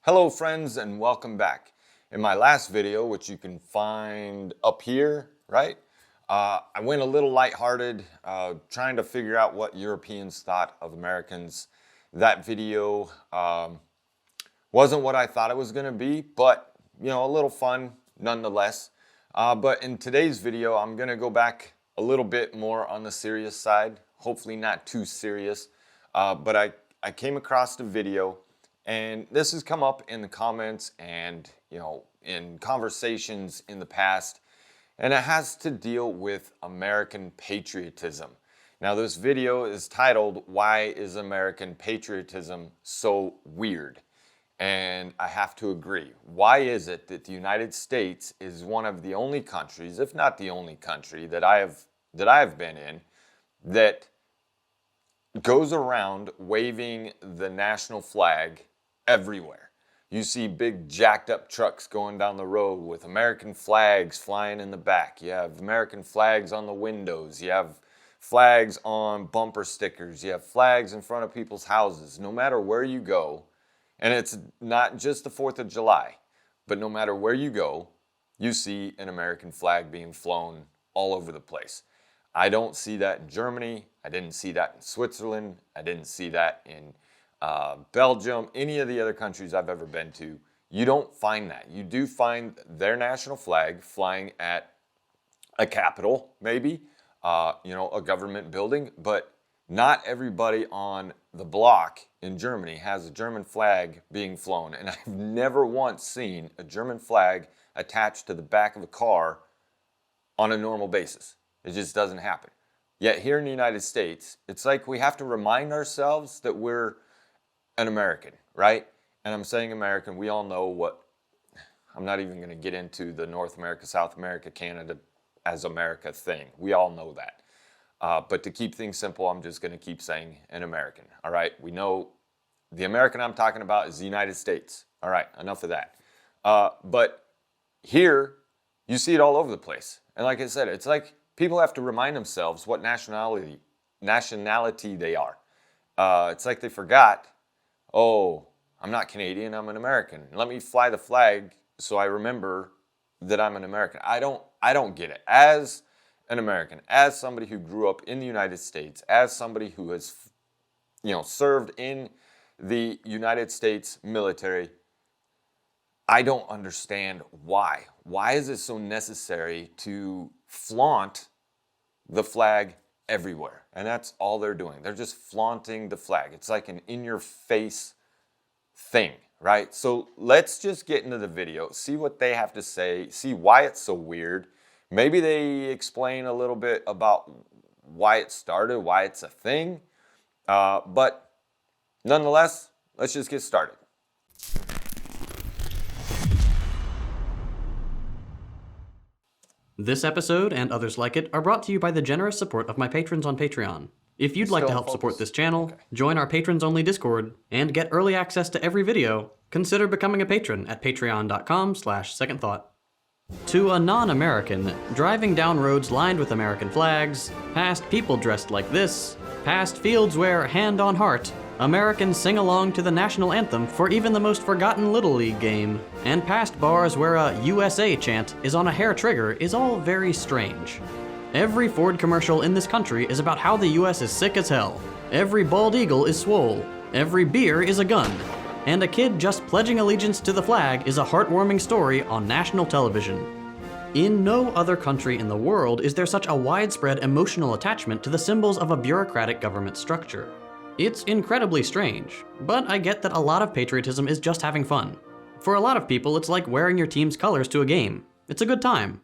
Hello friends and welcome back. In my last video, which you can find up here, right? I went a little lighthearted, trying to figure out what Europeans thought of Americans. That video wasn't what I thought it was going to be, but a little fun nonetheless. But in today's video, I'm going to go back a little bit more on the serious side. Hopefully not too serious, but I came across the video. And this has come up in the comments and, in conversations in the past, and it has to deal with American patriotism. Now, this video is titled, "Why is American Patriotism So Weird?" And I have to agree. Why is it that the United States is one of the only countries, if not the only country that I've been in, that goes around waving the national flag everywhere? You see big jacked up trucks going down the road with American flags flying in the back. You have American flags on the windows. You have flags on bumper stickers. You have flags in front of people's houses. No matter where you go, and it's not just the 4th of July, but no matter where you go, you see an American flag being flown all over the place. I don't see that in Germany. I didn't see that in Switzerland. I didn't see that in Belgium, any of the other countries I've ever been to. You don't find that. You do find their national flag flying at a capitol, maybe, a government building, but not everybody on the block in Germany has a German flag being flown. And I've never once seen a German flag attached to the back of a car on a normal basis. It just doesn't happen. Yet here in the United States, it's like we have to remind ourselves that we're an American, right? And I'm saying American, we all know what, I'm not even going to get into the North America, South America, Canada as America thing. We all know that. But to keep things simple, I'm just going to keep saying an American, all right? We know the American I'm talking about is the United States. All right, enough of that. But here, you see it all over the place. And like I said, it's like people have to remind themselves what nationality they are. It's like they forgot, oh, I'm not Canadian, I'm an American. Let me fly the flag so I remember that I'm an American. I don't get it. As an American, as somebody who grew up in the United States, as somebody who has, served in the United States military, I don't understand why. Why is it so necessary to flaunt the flag everywhere? And that's all they're doing. They're just flaunting the flag. It's like an in-your-face thing, right? So let's just get into the video, see what they have to say, see why it's so weird. Maybe they explain a little bit about why it started, why it's a thing. But nonetheless, let's just get started. This episode and others like it are brought to you by the generous support of my patrons on Patreon. If you'd like to help support this channel, join our patrons-only Discord, and get early access to every video, consider becoming a patron at patreon.com/secondthought. To a non-American, driving down roads lined with American flags, past people dressed like this, past fields where, hand on heart, Americans sing along to the national anthem for even the most forgotten Little League game, and past bars where a USA chant is on a hair trigger is all very strange. Every Ford commercial in this country is about how the US is sick as hell. Every bald eagle is swole. Every beer is a gun. And a kid just pledging allegiance to the flag is a heartwarming story on national television. In no other country in the world is there such a widespread emotional attachment to the symbols of a bureaucratic government structure. It's incredibly strange, but I get that a lot of patriotism is just having fun. For a lot of people, it's like wearing your team's colors to a game. It's a good time.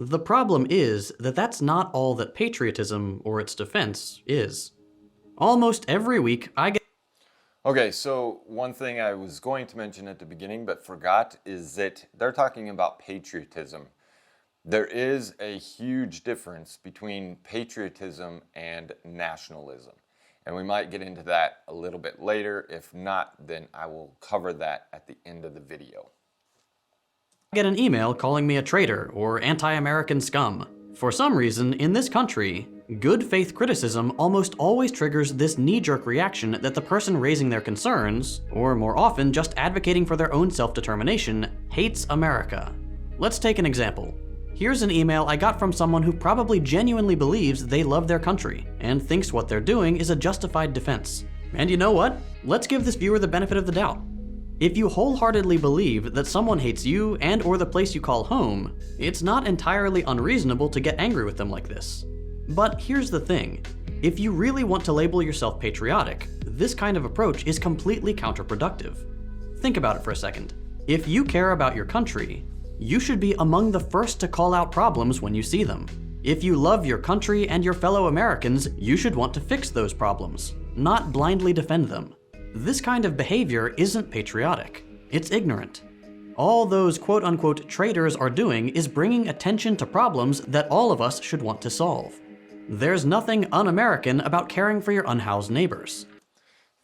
The problem is that that's not all that patriotism, or its defense, is. Almost every week, I get... Okay, so one thing I was going to mention at the beginning but forgot is that they're talking about patriotism. There is a huge difference between patriotism and nationalism. And we might get into that a little bit later. If not, then I will cover that at the end of the video. Get an email calling me a traitor or anti-American scum. For some reason, in this country, good faith criticism almost always triggers this knee-jerk reaction that the person raising their concerns, or more often just advocating for their own self-determination, hates America. Let's take an example. Here's an email I got from someone who probably genuinely believes they love their country and thinks what they're doing is a justified defense. And you know what? Let's give this viewer the benefit of the doubt. If you wholeheartedly believe that someone hates you and or the place you call home, it's not entirely unreasonable to get angry with them like this. But here's the thing. If you really want to label yourself patriotic, this kind of approach is completely counterproductive. Think about it for a second. If you care about your country, you should be among the first to call out problems when you see them. If you love your country and your fellow Americans, you should want to fix those problems, not blindly defend them. This kind of behavior isn't patriotic. It's ignorant. All those quote-unquote traitors are doing is bringing attention to problems that all of us should want to solve. There's nothing un-American about caring for your unhoused neighbors.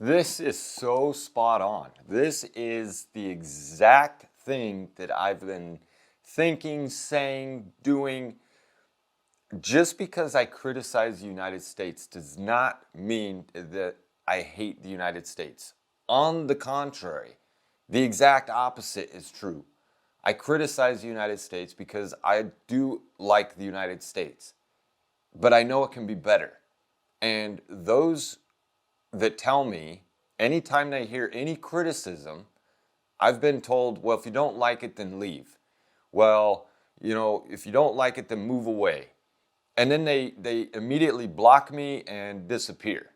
This is so spot on. This is the exact thing that I've been thinking, saying, doing. Just because I criticize the United States does not mean that I hate the United States. On the contrary, the exact opposite is true. I criticize the United States because I do like the United States, but I know it can be better. And those that tell me, anytime they hear any criticism, I've been told, well, if you don't like it, then leave. Well, if you don't like it, then move away. And then they immediately block me and disappear.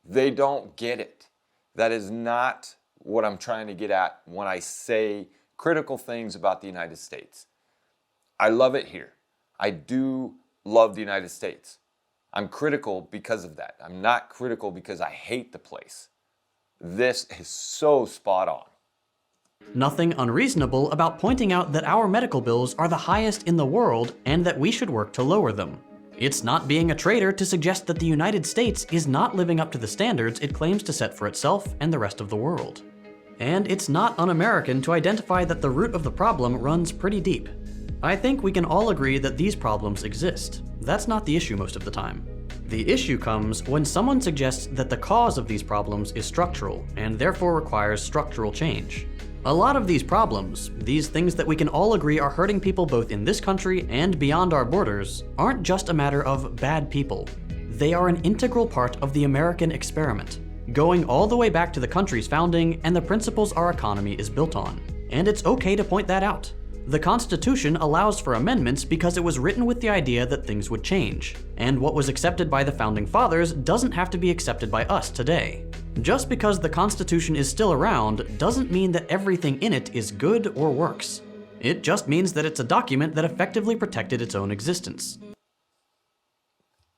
They don't get it. That is not what I'm trying to get at when I say critical things about the United States. I love it here. I do love the United States. I'm critical because of that. I'm not critical because I hate the place. This is so spot on. Nothing unreasonable about pointing out that our medical bills are the highest in the world and that we should work to lower them. It's not being a traitor to suggest that the United States is not living up to the standards it claims to set for itself and the rest of the world. And it's not un-American to identify that the root of the problem runs pretty deep. I think we can all agree that these problems exist. That's not the issue most of the time. The issue comes when someone suggests that the cause of these problems is structural and therefore requires structural change. A lot of these problems, these things that we can all agree are hurting people both in this country and beyond our borders, aren't just a matter of bad people. They are an integral part of the American experiment, going all the way back to the country's founding and the principles our economy is built on. And it's okay to point that out. The Constitution allows for amendments because it was written with the idea that things would change, and what was accepted by the Founding Fathers doesn't have to be accepted by us today. Just because the Constitution is still around doesn't mean that everything in it is good or works. It just means that it's a document that effectively protected its own existence.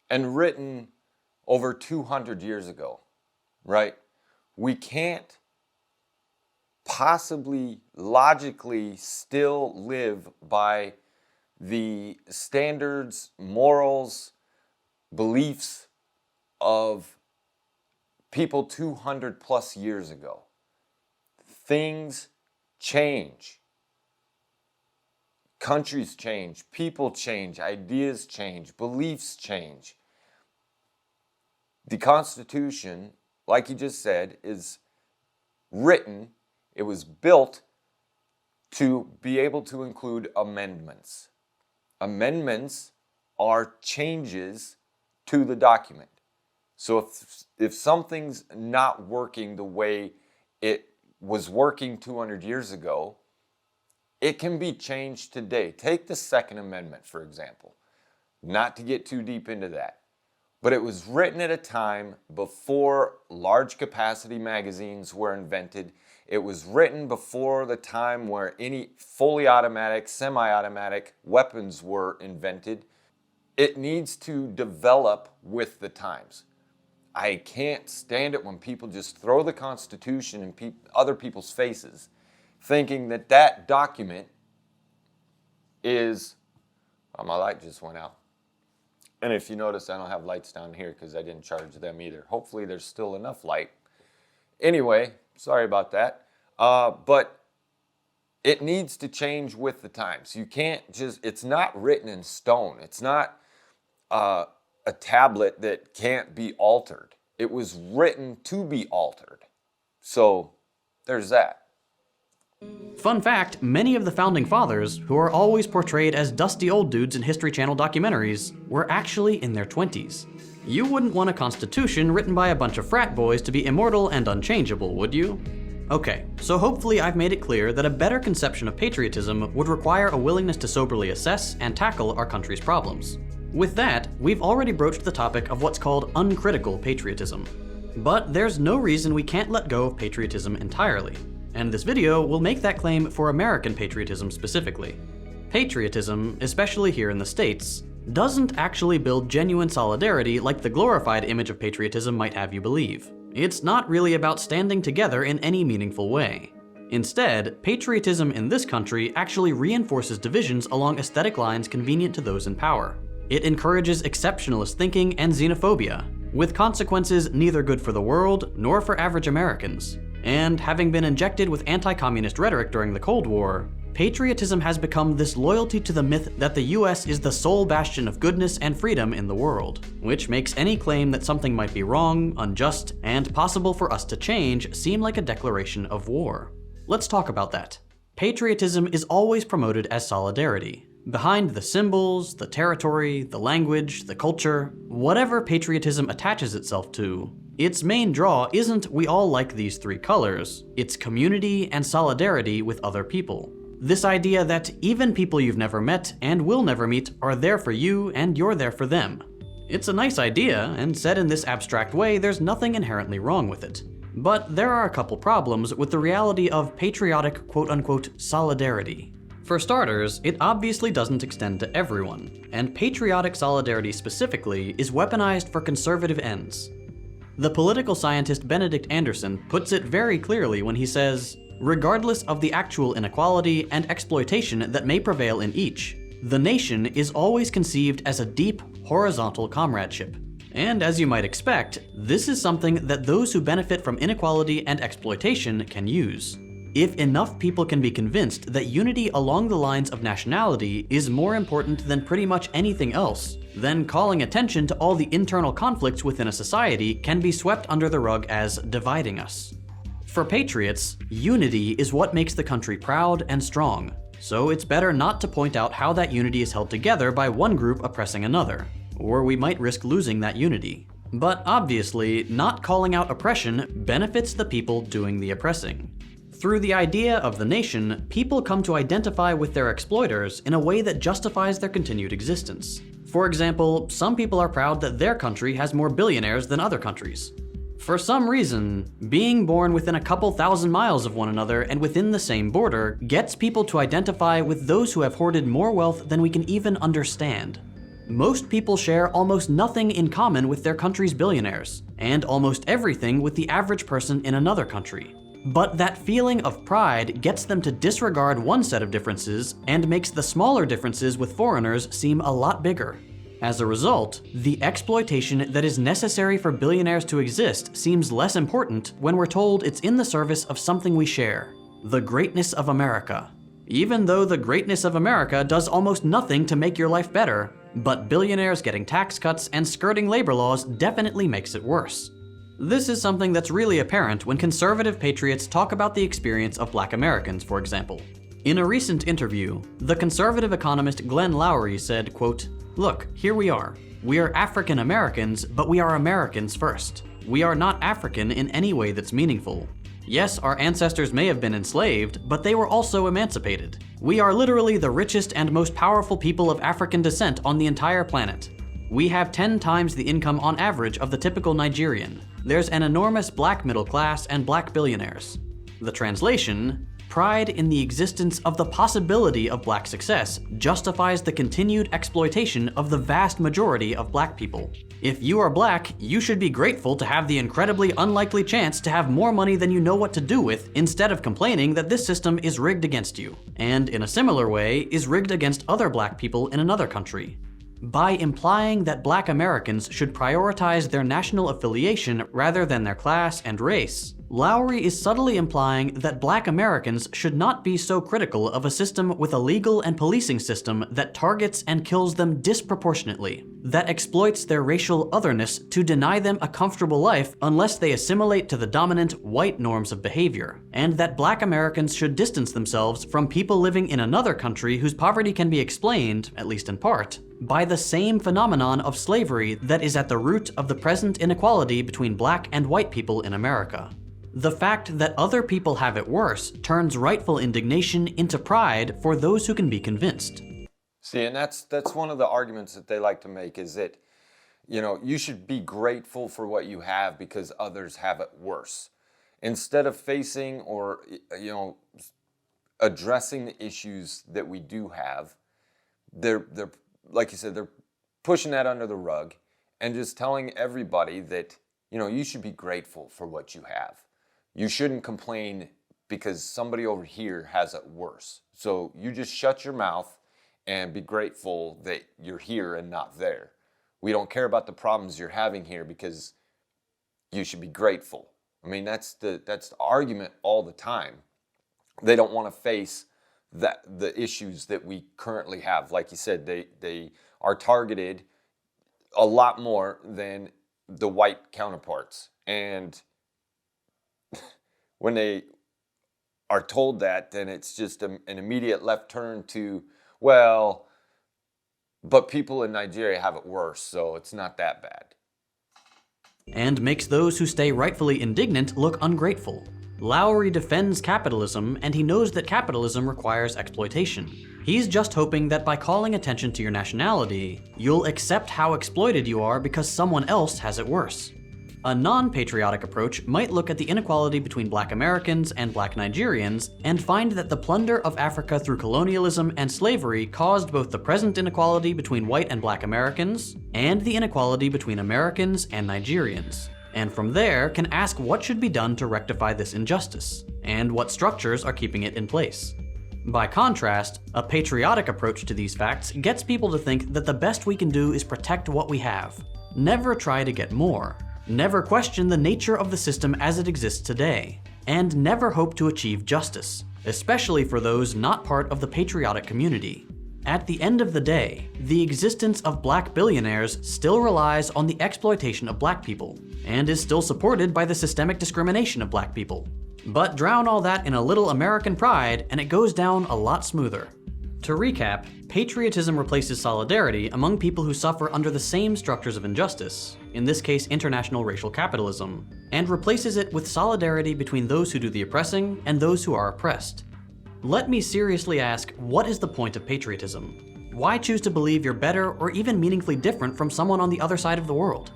And written over 200 years ago, right? We can't possibly logically still live by the standards, morals, beliefs of people 200 plus years ago. Things change. Countries change, people change, ideas change, beliefs change. The Constitution, like you just said, is written, it was built to be able to include amendments. Amendments are changes to the document. So if something's not working the way it was working 200 years ago, it can be changed today. Take the Second Amendment, for example. Not to get too deep into that. But it was written at a time before large capacity magazines were invented. It was written before the time where any fully automatic, semi-automatic weapons were invented. It needs to develop with the times. I can't stand it when people just throw the Constitution in other people's faces, thinking that that document is... Oh, my light just went out. And if you notice, I don't have lights down here because I didn't charge them either. Hopefully there's still enough light. Anyway, sorry about that. But it needs to change with the times. You can't just, it's not written in stone. It's not a tablet that can't be altered. It was written to be altered. So there's that. Fun fact, many of the founding fathers, who are always portrayed as dusty old dudes in History Channel documentaries, were actually in their 20s. You wouldn't want a constitution written by a bunch of frat boys to be immortal and unchangeable, would you? Okay, so hopefully I've made it clear that a better conception of patriotism would require a willingness to soberly assess and tackle our country's problems. With that, we've already broached the topic of what's called uncritical patriotism. But there's no reason we can't let go of patriotism entirely. And this video will make that claim for American patriotism specifically. Patriotism, especially here in the States, doesn't actually build genuine solidarity like the glorified image of patriotism might have you believe. It's not really about standing together in any meaningful way. Instead, patriotism in this country actually reinforces divisions along aesthetic lines convenient to those in power. It encourages exceptionalist thinking and xenophobia, with consequences neither good for the world nor for average Americans. And having been injected with anti-communist rhetoric during the Cold War, patriotism has become this loyalty to the myth that the US is the sole bastion of goodness and freedom in the world, which makes any claim that something might be wrong, unjust, and possible for us to change seem like a declaration of war. Let's talk about that. Patriotism is always promoted as solidarity. Behind the symbols, the territory, the language, the culture, whatever patriotism attaches itself to, its main draw isn't we all like these three colors, it's community and solidarity with other people. This idea that even people you've never met and will never meet are there for you and you're there for them. It's a nice idea, and said in this abstract way, there's nothing inherently wrong with it. But there are a couple problems with the reality of patriotic quote-unquote solidarity. For starters, it obviously doesn't extend to everyone, and patriotic solidarity specifically is weaponized for conservative ends. The political scientist Benedict Anderson puts it very clearly when he says, regardless of the actual inequality and exploitation that may prevail in each, the nation is always conceived as a deep, horizontal comradeship. And as you might expect, this is something that those who benefit from inequality and exploitation can use. If enough people can be convinced that unity along the lines of nationality is more important than pretty much anything else, then calling attention to all the internal conflicts within a society can be swept under the rug as dividing us. For patriots, unity is what makes the country proud and strong, so it's better not to point out how that unity is held together by one group oppressing another, or we might risk losing that unity. But obviously, not calling out oppression benefits the people doing the oppressing. Through the idea of the nation, people come to identify with their exploiters in a way that justifies their continued existence. For example, some people are proud that their country has more billionaires than other countries. For some reason, being born within a couple thousand miles of one another and within the same border gets people to identify with those who have hoarded more wealth than we can even understand. Most people share almost nothing in common with their country's billionaires, and almost everything with the average person in another country. But that feeling of pride gets them to disregard one set of differences and makes the smaller differences with foreigners seem a lot bigger. As a result, the exploitation that is necessary for billionaires to exist seems less important when we're told it's in the service of something we share, the greatness of America. Even though the greatness of America does almost nothing to make your life better, but billionaires getting tax cuts and skirting labor laws definitely makes it worse. This is something that's really apparent when conservative patriots talk about the experience of Black Americans, for example. In a recent interview, the conservative economist Glenn Loury said, quote, "Look, here we are. We are African Americans, but we are Americans first. We are not African in any way that's meaningful. Yes, our ancestors may have been enslaved, but they were also emancipated. We are literally the richest and most powerful people of African descent on the entire planet. We have 10 times the income on average of the typical Nigerian. There's an enormous black middle class and black billionaires." The translation: pride in the existence of the possibility of black success justifies the continued exploitation of the vast majority of black people. If you are black, you should be grateful to have the incredibly unlikely chance to have more money than you know what to do with, instead of complaining that this system is rigged against you, and in a similar way, is rigged against other black people in another country. By implying that Black Americans should prioritize their national affiliation rather than their class and race, Lowry is subtly implying that Black Americans should not be so critical of a system with a legal and policing system that targets and kills them disproportionately, that exploits their racial otherness to deny them a comfortable life unless they assimilate to the dominant white norms of behavior, and that Black Americans should distance themselves from people living in another country whose poverty can be explained, at least in part, by the same phenomenon of slavery that is at the root of the present inequality between Black and white people in America. The fact that other people have it worse turns rightful indignation into pride for those who can be convinced. See, and that's one of the arguments that they like to make, is that, you should be grateful for what you have because others have it worse. Instead of facing or, addressing the issues that we do have, they're like you said, they're pushing that under the rug and just telling everybody that, you should be grateful for what you have. You shouldn't complain because somebody over here has it worse. So you just shut your mouth and be grateful that you're here and not there. We don't care about the problems you're having here because you should be grateful. I mean, that's the argument all the time. They don't want to face the issues that we currently have. Like you said, they are targeted a lot more than the white counterparts. And when they are told that, then it's just an immediate left turn to, well, but people in Nigeria have it worse, so it's not that bad. And makes those who stay rightfully indignant look ungrateful. Lowry defends capitalism, and he knows that capitalism requires exploitation. He's just hoping that by calling attention to your nationality, you'll accept how exploited you are because someone else has it worse. A non-patriotic approach might look at the inequality between Black Americans and Black Nigerians and find that the plunder of Africa through colonialism and slavery caused both the present inequality between white and Black Americans and the inequality between Americans and Nigerians, and from there can ask what should be done to rectify this injustice, and what structures are keeping it in place. By contrast, a patriotic approach to these facts gets people to think that the best we can do is protect what we have. Never try to get more. Never question the nature of the system as it exists today, and never hope to achieve justice, especially for those not part of the patriotic community. At the end of the day, the existence of Black billionaires still relies on the exploitation of Black people, and is still supported by the systemic discrimination of Black people. But drown all that in a little American pride, and it goes down a lot smoother. To recap, patriotism replaces solidarity among people who suffer under the same structures of injustice, in this case international racial capitalism, and replaces it with solidarity between those who do the oppressing and those who are oppressed. Let me seriously ask, what is the point of patriotism? Why choose to believe you're better or even meaningfully different from someone on the other side of the world?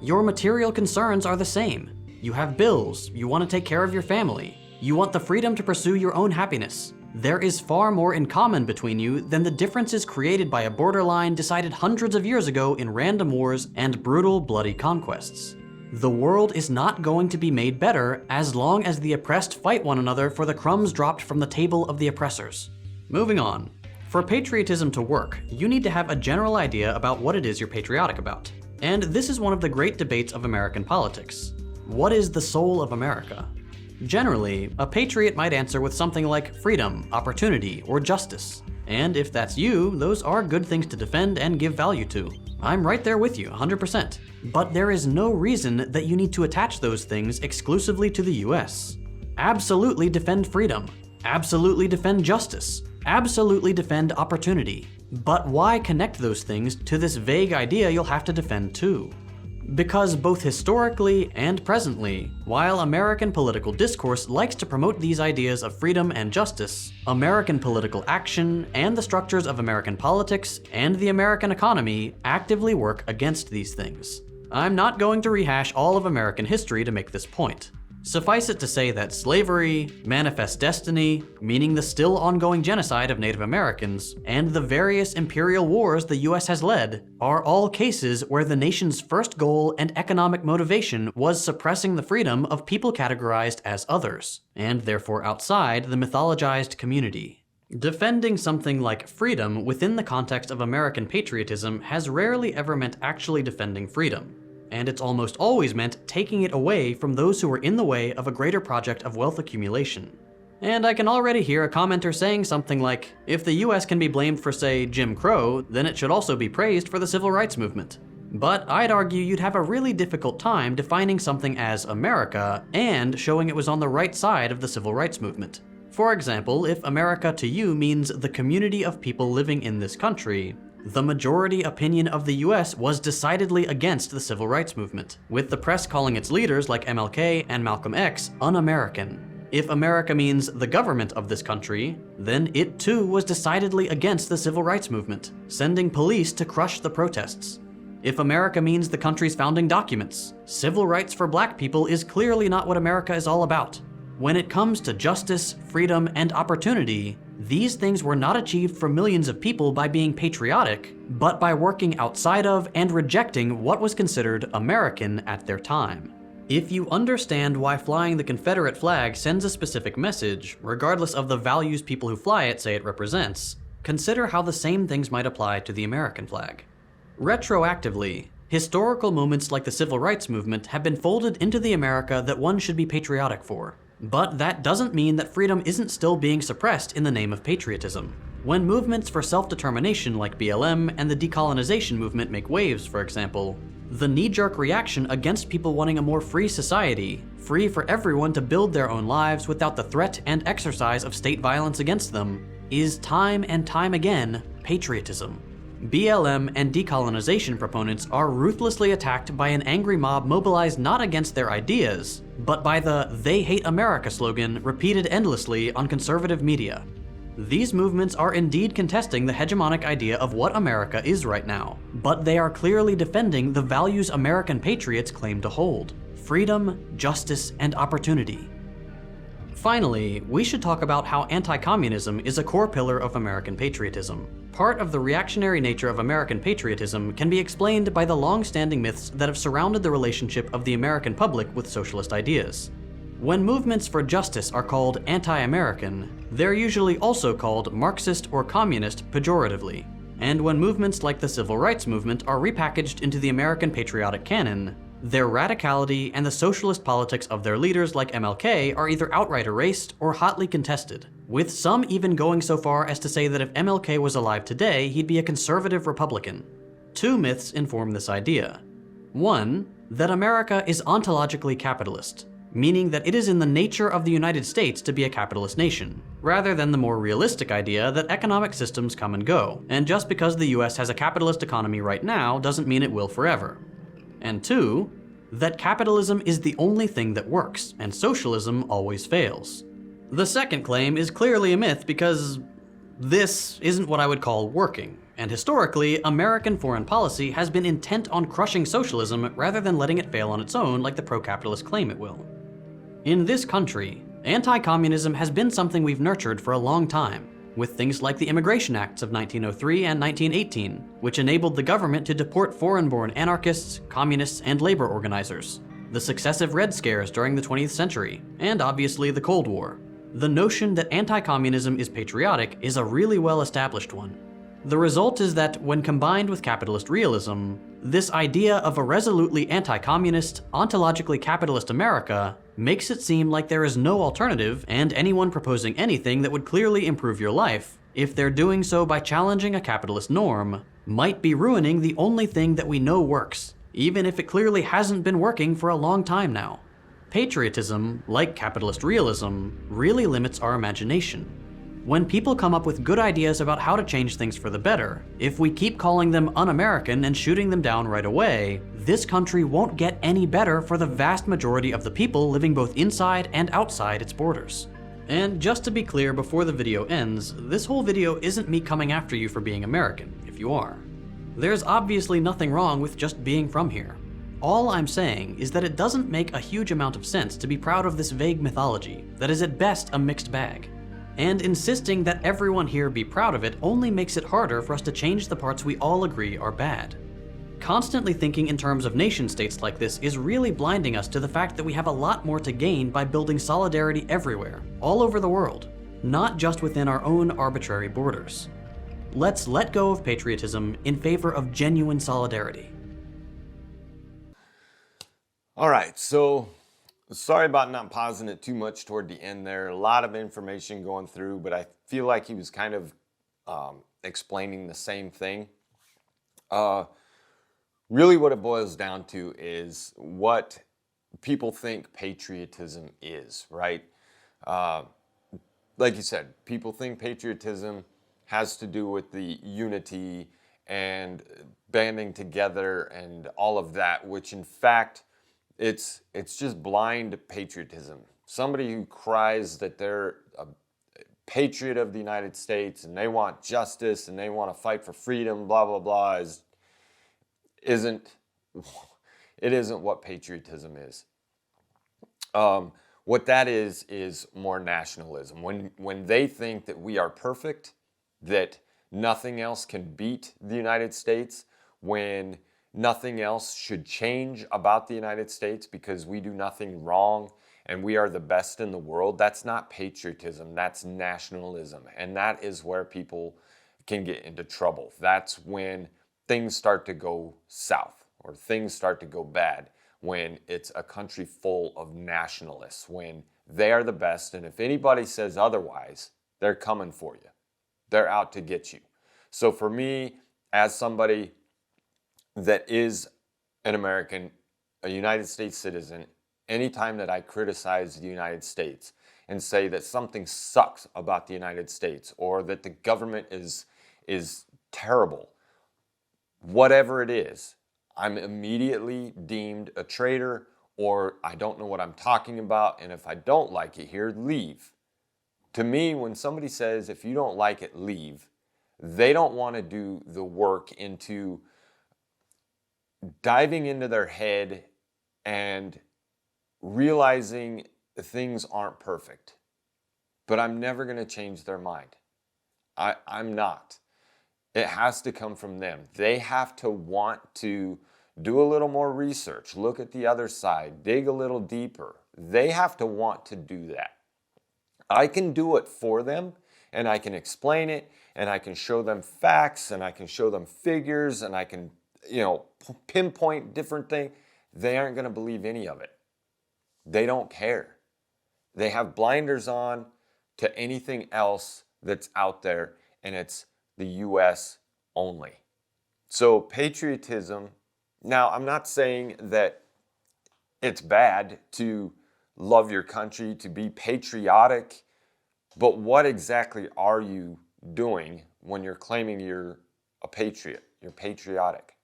Your material concerns are the same. You have bills, you want to take care of your family, you want the freedom to pursue your own happiness. There is far more in common between you than the differences created by a borderline decided hundreds of years ago in random wars and brutal, bloody conquests. The world is not going to be made better as long as the oppressed fight one another for the crumbs dropped from the table of the oppressors. Moving on. For patriotism to work, you need to have a general idea about what it is you're patriotic about. And this is one of the great debates of American politics. What is the soul of America? Generally, a patriot might answer with something like freedom, opportunity, or justice. And if that's you, those are good things to defend and give value to. I'm right there with you, 100%. But there is no reason that you need to attach those things exclusively to the US. Absolutely defend freedom. Absolutely defend justice. Absolutely defend opportunity. But why connect those things to this vague idea you'll have to defend too? Because both historically and presently, while American political discourse likes to promote these ideas of freedom and justice, American political action and the structures of American politics and the American economy actively work against these things. I'm not going to rehash all of American history to make this point. Suffice it to say that slavery, manifest destiny, meaning the still ongoing genocide of Native Americans, and the various imperial wars the US has led, are all cases where the nation's first goal and economic motivation was suppressing the freedom of people categorized as others, and therefore outside the mythologized community. Defending something like freedom within the context of American patriotism has rarely ever meant actually defending freedom. and it's almost always meant taking it away from those who are in the way of a greater project of wealth accumulation. And I can already hear a commenter saying something like, if the US can be blamed for, say, Jim Crow, then it should also be praised for the civil rights movement. But I'd argue you'd have a really difficult time defining something as America and showing it was on the right side of the civil rights movement. For example, if America to you means the community of people living in this country, the majority opinion of the US was decidedly against the civil rights movement, with the press calling its leaders like MLK and Malcolm X un-American. If America means the government of this country, then it too was decidedly against the civil rights movement, sending police to crush the protests. If America means the country's founding documents, civil rights for black people is clearly not what America is all about. When it comes to justice, freedom, and opportunity, these things were not achieved for millions of people by being patriotic, but by working outside of and rejecting what was considered American at their time. If you understand why flying the Confederate flag sends a specific message, regardless of the values people who fly it say it represents, consider how the same things might apply to the American flag. Retroactively, historical moments like the civil rights movement have been folded into the America that one should be patriotic for. But that doesn't mean that freedom isn't still being suppressed in the name of patriotism. When movements for self-determination like BLM and the decolonization movement make waves, for example, the knee-jerk reaction against people wanting a more free society, free for everyone to build their own lives without the threat and exercise of state violence against them, is time and time again patriotism. BLM and decolonization proponents are ruthlessly attacked by an angry mob mobilized not against their ideas, but by the "They Hate America" slogan repeated endlessly on conservative media. These movements are indeed contesting the hegemonic idea of what America is right now, but they are clearly defending the values American patriots claim to hold: freedom, justice, and opportunity. Finally, we should talk about how anti-communism is a core pillar of American patriotism. Part of the reactionary nature of American patriotism can be explained by the long-standing myths that have surrounded the relationship of the American public with socialist ideas. When movements for justice are called anti-American, they're usually also called Marxist or communist pejoratively. And when movements like the civil rights movement are repackaged into the American patriotic canon, their radicality and the socialist politics of their leaders like MLK are either outright erased or hotly contested, with some even going so far as to say that if MLK was alive today, he'd be a conservative Republican. Two myths inform this idea. One, that America is ontologically capitalist, meaning that it is in the nature of the United States to be a capitalist nation, rather than the more realistic idea that economic systems come and go, and just because the US has a capitalist economy right now doesn't mean it will forever. And two, that capitalism is the only thing that works, and socialism always fails. The second claim is clearly a myth because this isn't what I would call working, and historically, American foreign policy has been intent on crushing socialism rather than letting it fail on its own like the pro-capitalist claim it will. In this country, anti-communism has been something we've nurtured for a long time, with things like the Immigration Acts of 1903 and 1918, which enabled the government to deport foreign-born anarchists, communists, and labor organizers, the successive Red Scares during the 20th century, and obviously the Cold War. The notion that anti-communism is patriotic is a really well-established one. The result is that when combined with capitalist realism, this idea of a resolutely anti-communist, ontologically capitalist America makes it seem like there is no alternative, and anyone proposing anything that would clearly improve your life, if they're doing so by challenging a capitalist norm, might be ruining the only thing that we know works, even if it clearly hasn't been working for a long time now. Patriotism, like capitalist realism, really limits our imagination. When people come up with good ideas about how to change things for the better, if we keep calling them un-American and shooting them down right away, this country won't get any better for the vast majority of the people living both inside and outside its borders. And just to be clear before the video ends, this whole video isn't me coming after you for being American, if you are. There's obviously nothing wrong with just being from here. All I'm saying is that it doesn't make a huge amount of sense to be proud of this vague mythology that is at best a mixed bag. And insisting that everyone here be proud of it only makes it harder for us to change the parts we all agree are bad. Constantly thinking in terms of nation-states like this is really blinding us to the fact that we have a lot more to gain by building solidarity everywhere, all over the world, not just within our own arbitrary borders. Let's let go of patriotism in favor of genuine solidarity. All right, so sorry about not pausing it too much toward the end there. A lot of information going through, but I feel like he was kind of explaining the same thing. Really what it boils down to is what people think patriotism is, right? Like you said, people think patriotism has to do with the unity and banding together and all of that, which in fact, it's just blind patriotism. Somebody who cries that they're a patriot of the United States and they want justice and they want to fight for freedom, blah, blah, blah, isn't what patriotism is. What that is more nationalism. When they think that we are perfect, that nothing else can beat the United States, when nothing else should change about the United States because we do nothing wrong and we are the best in the world, that's not patriotism, that's nationalism. And that is where people can get into trouble. That's when things start to go south or things start to go bad, when it's a country full of nationalists, when they are the best, and if anybody says otherwise, they're coming for you. They're out to get you. So for me, as somebody that is an American, a United States citizen, anytime that I criticize the United States and say that something sucks about the United States or that the government is terrible, whatever it is, I'm immediately deemed a traitor, or I don't know what I'm talking about, and if I don't like it here, leave. To me, when somebody says, if you don't like it, leave, they don't want to do the work into diving into their head and realizing things aren't perfect. But I'm never going to change their mind. I'm not. It has to come from them. They have to want to do a little more research, look at the other side, dig a little deeper. They have to want to do that. I can do it for them, and I can explain it, and I can show them facts, and I can show them figures, and I can, pinpoint different things. They aren't going to believe any of it. They don't care. They have blinders on to anything else that's out there, and it's the U.S. only. So patriotism, now I'm not saying that it's bad to love your country, to be patriotic, but what exactly are you doing when you're claiming you're a patriot, you're patriotic?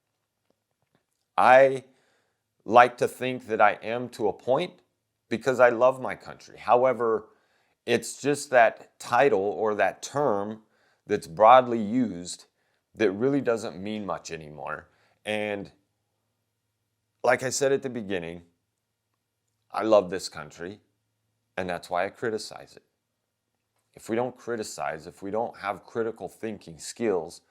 I like to think that I am to a point because I love my country. However, it's just that title or that term that's broadly used that really doesn't mean much anymore. And like I said at the beginning, I love this country, and that's why I criticize it. If we don't criticize, if we don't have critical thinking skills,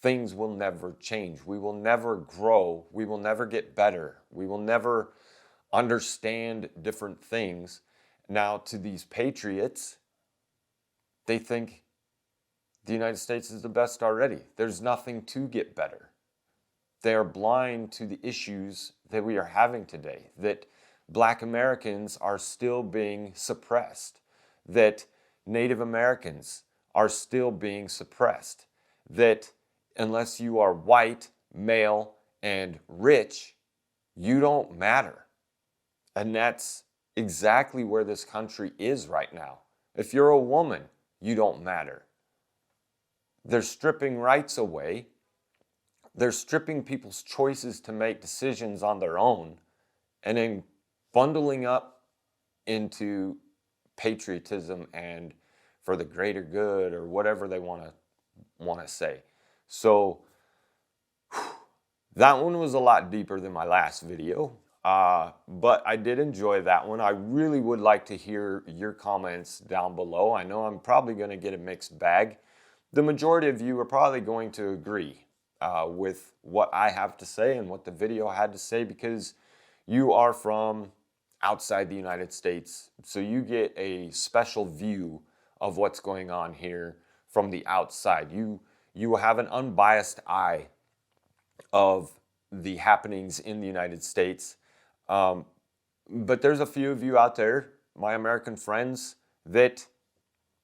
things will never change. We will never grow. We will never get better. We will never understand different things. Now, to these patriots, they think the United States is the best already. There's nothing to get better. They are blind to the issues that we are having today, that Black Americans are still being suppressed, that Native Americans are still being suppressed, that unless you are white, male, and rich, you don't matter. And that's exactly where this country is right now. If you're a woman, you don't matter. They're stripping rights away. They're stripping people's choices to make decisions on their own and then bundling up into patriotism and for the greater good or whatever they want to say. So that one was a lot deeper than my last video, but I did enjoy that one. I really would like to hear your comments down below. I know I'm probably going to get a mixed bag. The majority of you are probably going to agree with what I have to say and what the video had to say because you are from outside the United States, so you get a special view of what's going on here from the outside. You have an unbiased eye of the happenings in the United States. But there's a few of you out there, my American friends, that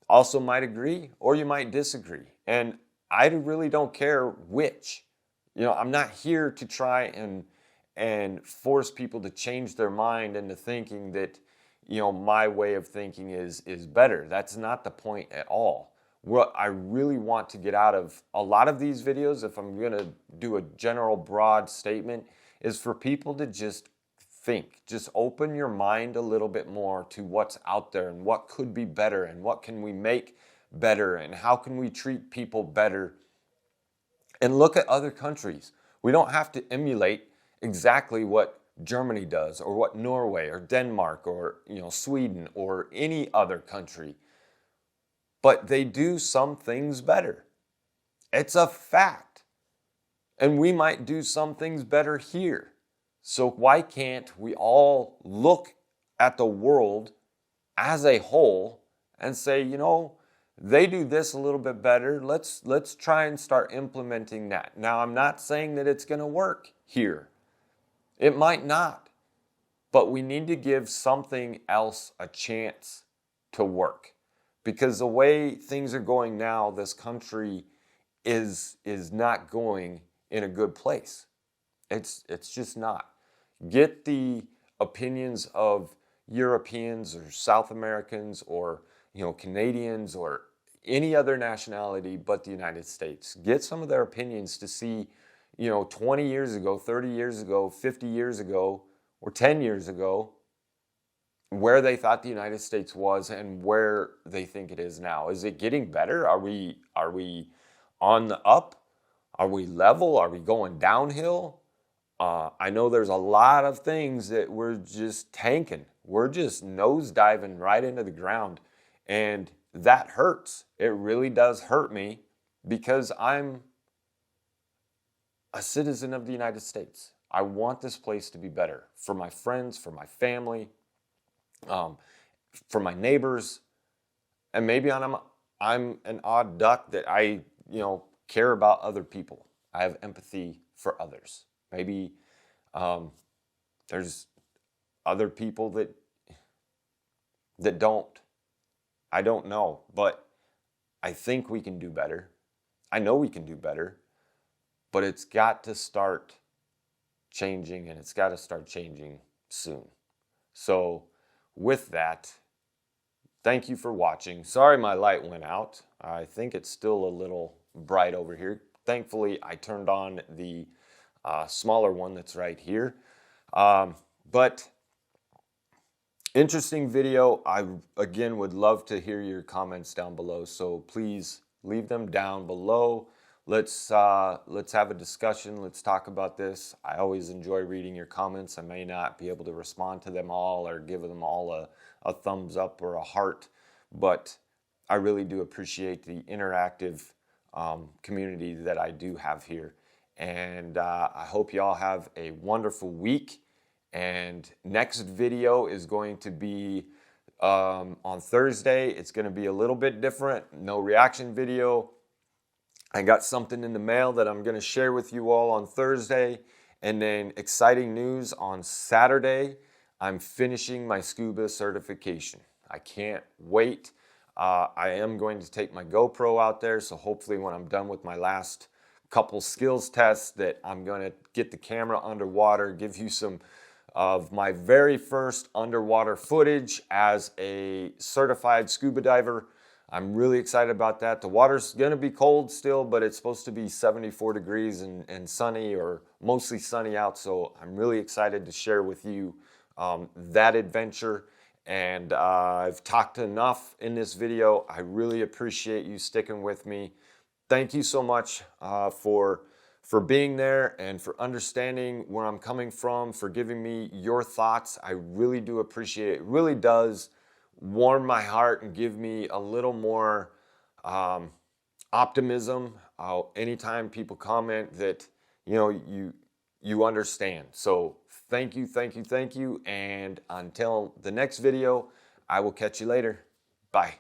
also might agree or you might disagree. And I really don't care which. I'm not here to try and force people to change their mind into thinking that, my way of thinking is better. That's not the point at all. What I really want to get out of a lot of these videos, if I'm going to do a general broad statement, is for people to just think. Just open your mind a little bit more to what's out there and what could be better and what can we make better and how can we treat people better. And look at other countries. We don't have to emulate exactly what Germany does or what Norway or Denmark or Sweden or any other country. But they do some things better. It's a fact. And we might do some things better here. So why can't we all look at the world as a whole and say, they do this a little bit better. Let's try and start implementing that. Now, I'm not saying that it's going to work here. It might not. But we need to give something else a chance to work. Because the way things are going now, this country is not going in a good place. It's just not. Get the opinions of Europeans or South Americans or Canadians or any other nationality but the United States. Get some of their opinions to see 20 years ago, 30 years ago, 50 years ago, or 10 years ago, where they thought the United States was and where they think it is now. Is it getting better? Are we on the up? Are we level? Are we going downhill? I know there's a lot of things that we're just tanking. We're just nosediving right into the ground. And that hurts. It really does hurt me because I'm a citizen of the United States. I want this place to be better for my friends, for my family, for my neighbors. And maybe I'm an odd duck that I, care about other people. I have empathy for others. Maybe there's other people that don't. I don't know, but I think we can do better. I know we can do better, but it's got to start changing, and it's got to start changing soon. So with that, thank you for watching. Sorry my light went out. I think it's still a little bright over here. Thankfully, I turned on the smaller one that's right here. But interesting video. I, again, would love to hear your comments down below. So please leave them down below. Let's have a discussion. Let's talk about this. I always enjoy reading your comments. I may not be able to respond to them all or give them all a thumbs up or a heart, but I really do appreciate the interactive community that I do have here. And I hope you all have a wonderful week. And next video is going to be on Thursday. It's going to be a little bit different. No reaction video. I got something in the mail that I'm going to share with you all on Thursday. And then exciting news on Saturday. I'm finishing my scuba certification. I can't wait. I am going to take my GoPro out there. So hopefully when I'm done with my last couple skills tests that I'm going to get the camera underwater, give you some of my very first underwater footage as a certified scuba diver. I'm really excited about that. The water's going to be cold still, but it's supposed to be 74 degrees and sunny, or mostly sunny out. So I'm really excited to share with you that adventure. And I've talked enough in this video. I really appreciate you sticking with me. Thank you so much for being there and for understanding where I'm coming from, for giving me your thoughts. I really do appreciate it. It really does warm my heart and give me a little more optimism. Anytime people comment that, you understand. So thank you, thank you, thank you. And until the next video, I will catch you later. Bye.